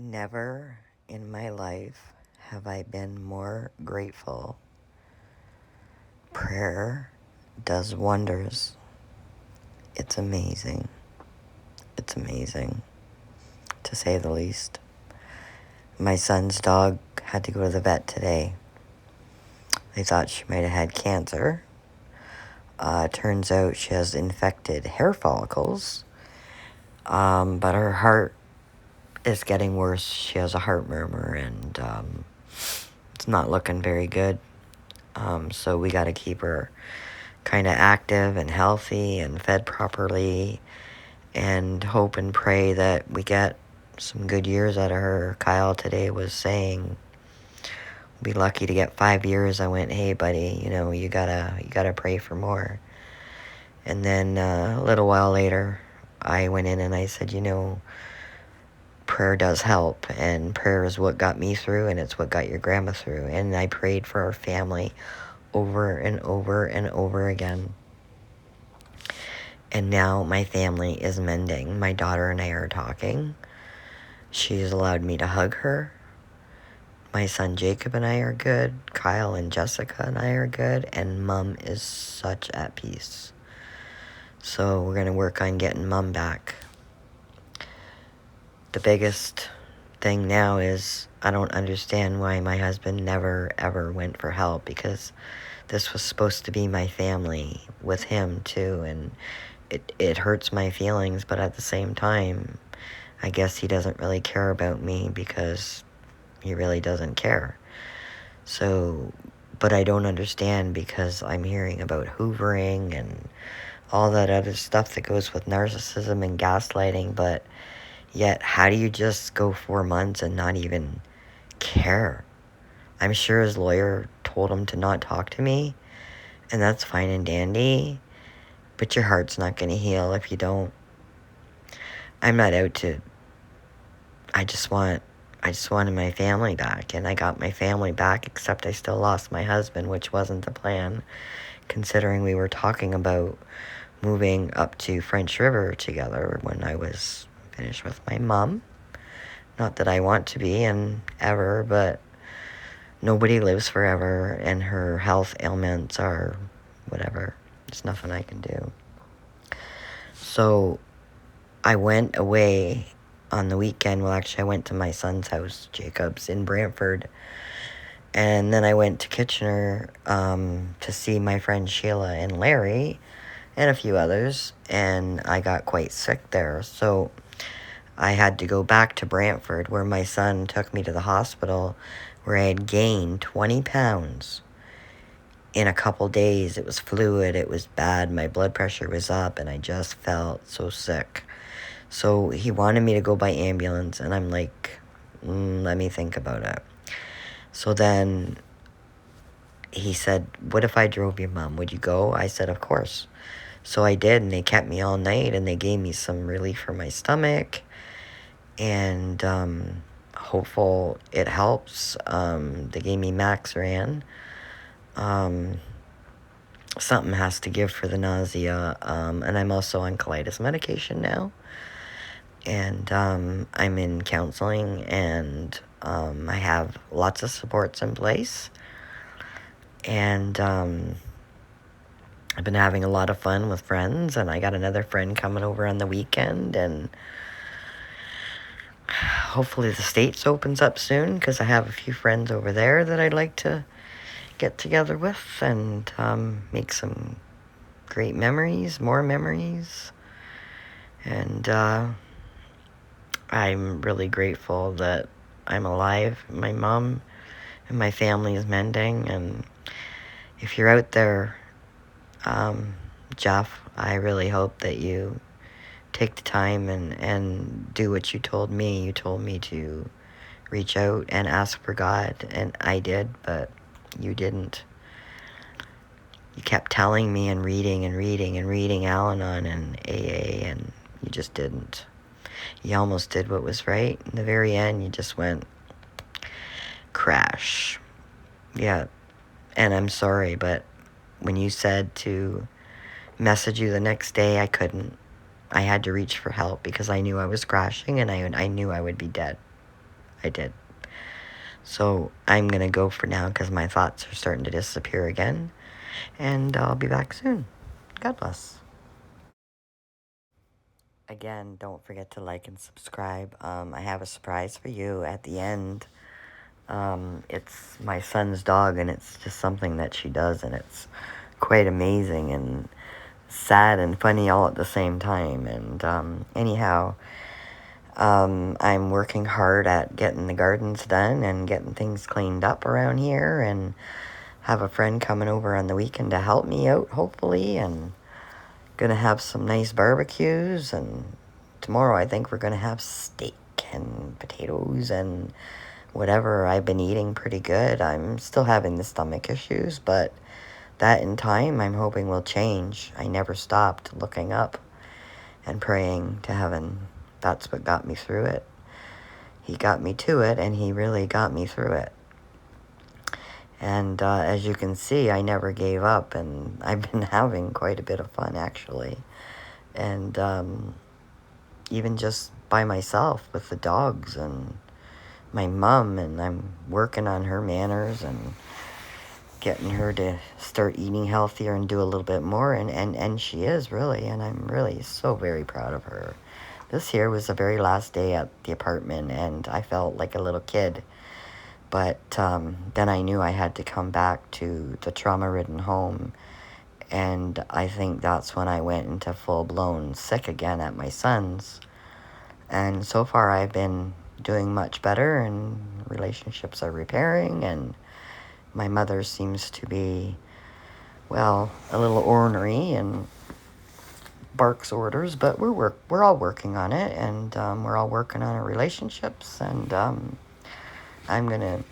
Never in my life have I been more grateful. Prayer does wonders. It's amazing. It's amazing, to say the least. My son's dog had to go to the vet today. They thought she might have had cancer. Turns out she has infected hair follicles, but her heart is getting worse. She has a heart murmur, and it's not looking very good. So we got to keep her kind of active and healthy and fed properly, and hope and pray that we get some good years out of her. Kyle today was saying we'll be lucky to get 5 years. I went, hey buddy, you gotta pray for more. And then a little while later, I went in and I said, prayer does help, and prayer is what got me through, and it's what got your grandma through. And I prayed for our family over and over and over again. And now my family is mending. My daughter and I are talking. She's allowed me to hug her. My son Jacob and I are good. Kyle and Jessica and I are good. And Mom is such at peace. So we're going to work on getting Mom back. The biggest thing now is I don't understand why my husband never ever went for help, because this was supposed to be my family with him too, and it hurts my feelings, but at the same time, I guess he doesn't really care about me because he really doesn't care. So, but I don't understand, because I'm hearing about hoovering and all that other stuff that goes with narcissism and gaslighting, but yet how do you just go 4 months and not even care? I'm sure his lawyer told him to not talk to me, and that's fine and dandy, but your heart's not going to heal if you don't. I'm not out to, I just wanted my family back, and I got my family back, except I still lost my husband, which wasn't the plan, considering we were talking about moving up to French River together when I was finished with my mom. Not that I want to be, and ever, but nobody lives forever, and her health ailments are whatever. There's nothing I can do. So I went away on the weekend. Well, actually, I went to my son's house, Jacob's, in Brantford. And then I went to Kitchener to see my friend Sheila and Larry and a few others. And I got quite sick there. So I had to go back to Brantford, where my son took me to the hospital, where I had gained 20 pounds in a couple days. It was fluid. It was bad. My blood pressure was up, and I just felt so sick. So he wanted me to go by ambulance, and I'm like, let me think about it. So then he said, what if I drove your mom? Would you go? I said, of course. So I did, and they kept me all night, and they gave me some relief for my stomach, and hopeful it helps. They gave me Maxran. Something has to give for the nausea, and I'm also on colitis medication now. And I'm in counseling, and I have lots of supports in place. And I've been having a lot of fun with friends, and I got another friend coming over on the weekend, and hopefully the States opens up soon, because I have a few friends over there that I'd like to get together with and make some great memories, more memories. And I'm really grateful that I'm alive. My mom and my family is mending. And if you're out there, Jeff, I really hope that you take the time and do what you told me. You told me to reach out and ask for God, and I did, but you didn't. You kept telling me and reading Al-Anon and AA, and you just didn't. You almost did what was right. In the very end, you just went crash. Yeah, and I'm sorry, but when you said to message you the next day, I couldn't. I had to reach for help, because I knew I was crashing, and I knew I would be dead. I did. So I'm going to go for now because my thoughts are starting to disappear again. And I'll be back soon. God bless. Again, don't forget to like and subscribe. I have a surprise for you at the end. It's my son's dog, and it's just something that she does, and it's quite amazing and sad and funny all at the same time. And anyhow, I'm working hard at getting the gardens done and getting things cleaned up around here, and have a friend coming over on the weekend to help me out, hopefully, and gonna have some nice barbecues. And tomorrow I think we're gonna have steak and potatoes and whatever. I've been eating pretty good. I'm still having the stomach issues, but that in time I'm hoping will change. I never stopped looking up and praying to heaven. That's what got me through it. He got me to it, and he really got me through it. And as you can see, I never gave up, and I've been having quite a bit of fun, actually. And even just by myself with the dogs and my mom, and I'm working on her manners and getting her to start eating healthier and do a little bit more, and she is really, and I'm really so very proud of her. This here was the very last day at the apartment, and I felt like a little kid. But then I knew I had to come back to the trauma-ridden home, and I think that's when I went into full-blown sick again at my son's. And so far I've been doing much better, and relationships are repairing, and my mother seems to be, well, a little ornery and barks orders, but we're all working on it, and we're all working on our relationships, and I'm gonna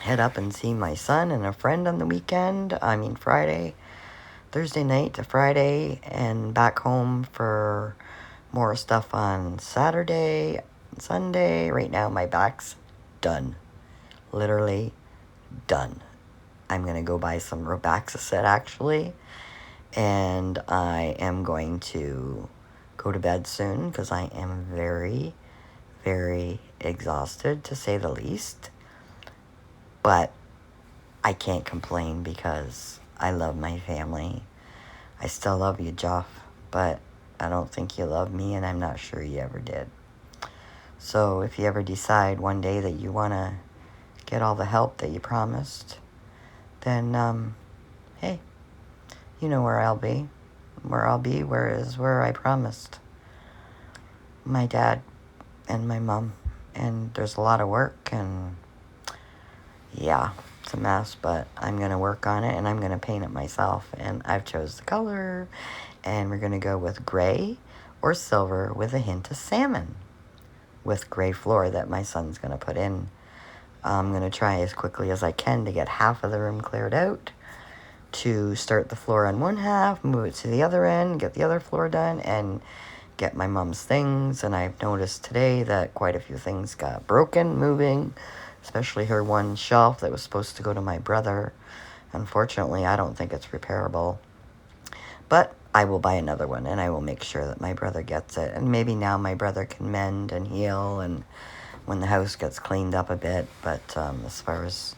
head up and see my son and a friend on the weekend. I mean Friday, Thursday night to Friday, and back home for more stuff on Saturday, Sunday. Right now my back's done. Literally done. I'm gonna go buy some Robaxacet actually, and I am going to go to bed soon because I am very, very exhausted, to say the least. But I can't complain because I love my family. I still love you, Jeff, but I don't think you love me, and I'm not sure you ever did. So if you ever decide one day that you want to get all the help that you promised, then, hey, you know where I'll be. Where I'll be, where I promised. My dad and my mom. And there's a lot of work, and yeah, it's a mess, but I'm going to work on it, and I'm going to paint it myself. And I've chose the color, and we're going to go with gray or silver with a hint of salmon with gray floor that my son's going to put in. I'm going to try as quickly as I can to get half of the room cleared out, to start the floor on one half, move it to the other end, get the other floor done, and get my mom's things. And I've noticed today that quite a few things got broken moving, especially her one shelf that was supposed to go to my brother. Unfortunately, I don't think it's repairable, but I will buy another one, and I will make sure that my brother gets it. And maybe now my brother can mend and heal, and when the house gets cleaned up a bit. But as far as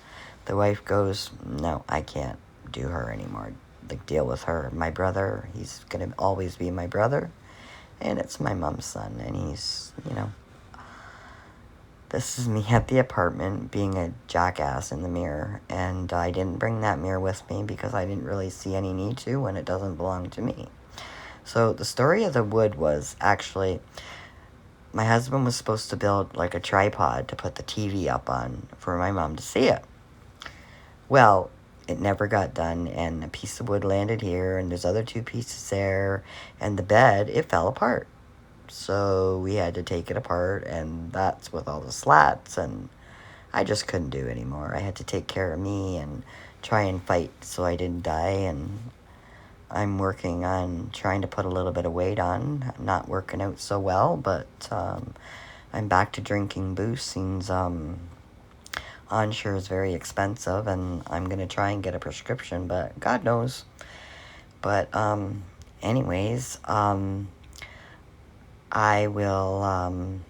the wife goes, no, I can't do her anymore, like deal with her. My brother, he's gonna always be my brother, and it's my mom's son, and he's, this is me at the apartment being a jackass in the mirror, and I didn't bring that mirror with me because I didn't really see any need to when it doesn't belong to me. So the story of the wood was actually, my husband was supposed to build like a tripod to put the TV up on for my mom to see it. Well, it never got done, and a piece of wood landed here, and there's other two pieces there, and the bed, it fell apart. So we had to take it apart, and that's with all the slats, and I just couldn't do anymore. I had to take care of me and try and fight so I didn't die, and I'm working on trying to put a little bit of weight on. Not working out so well, but I'm back to drinking booze. Since Ensure is very expensive, and I'm going to try and get a prescription, but God knows. But anyways, I will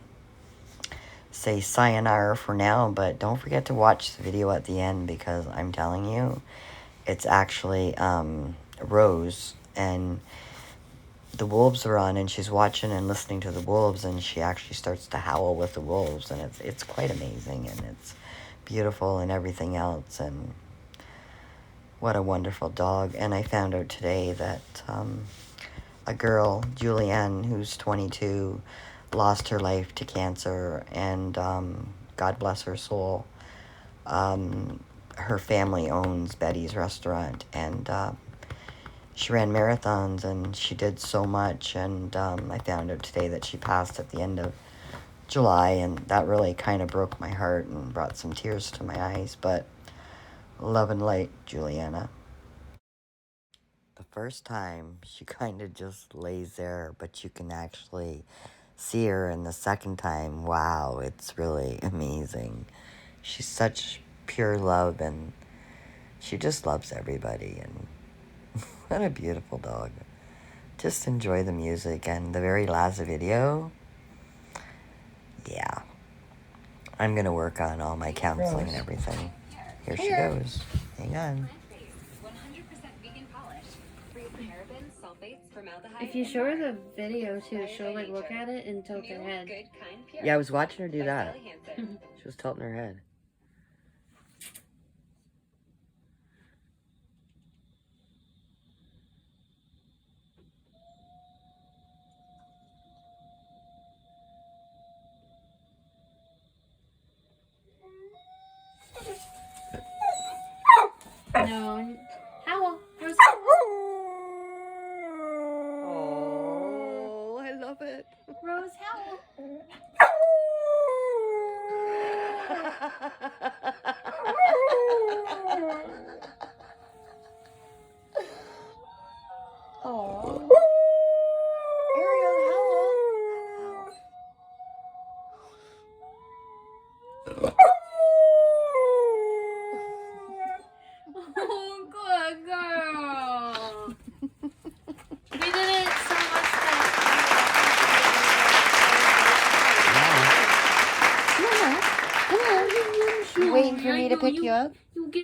say sayonara for now, but don't forget to watch the video at the end, because I'm telling you, it's actually Rose, and the wolves are on, and she's watching and listening to the wolves, and she actually starts to howl with the wolves, and it's quite amazing, and it's beautiful and everything else, and what a wonderful dog. And I found out today that a girl, Julianne, who's 22, lost her life to cancer, and God bless her soul. Her family owns Betty's restaurant, and she ran marathons, and she did so much, and I found out today that she passed at the end of July, and that really kind of broke my heart and brought some tears to my eyes, but love and light, Juliana. The first time, she kind of just lays there, but you can actually see her, and the second time, wow, it's really amazing. She's such pure love, and she just loves everybody, and what a beautiful dog. Just enjoy the music, and the very last video, yeah. I'm going to work on all my counseling and everything. Here she goes. Hang on. If you show her the video too, she'll like look at it and tilt her head. Yeah, I was watching her do that. She was tilting her head. No. Howl. Rose. Oh, I love it. Rose, howl. Oh. Ariel, Oh, good girl. We did it so much better. Come on. You waiting for me to pick you up? You get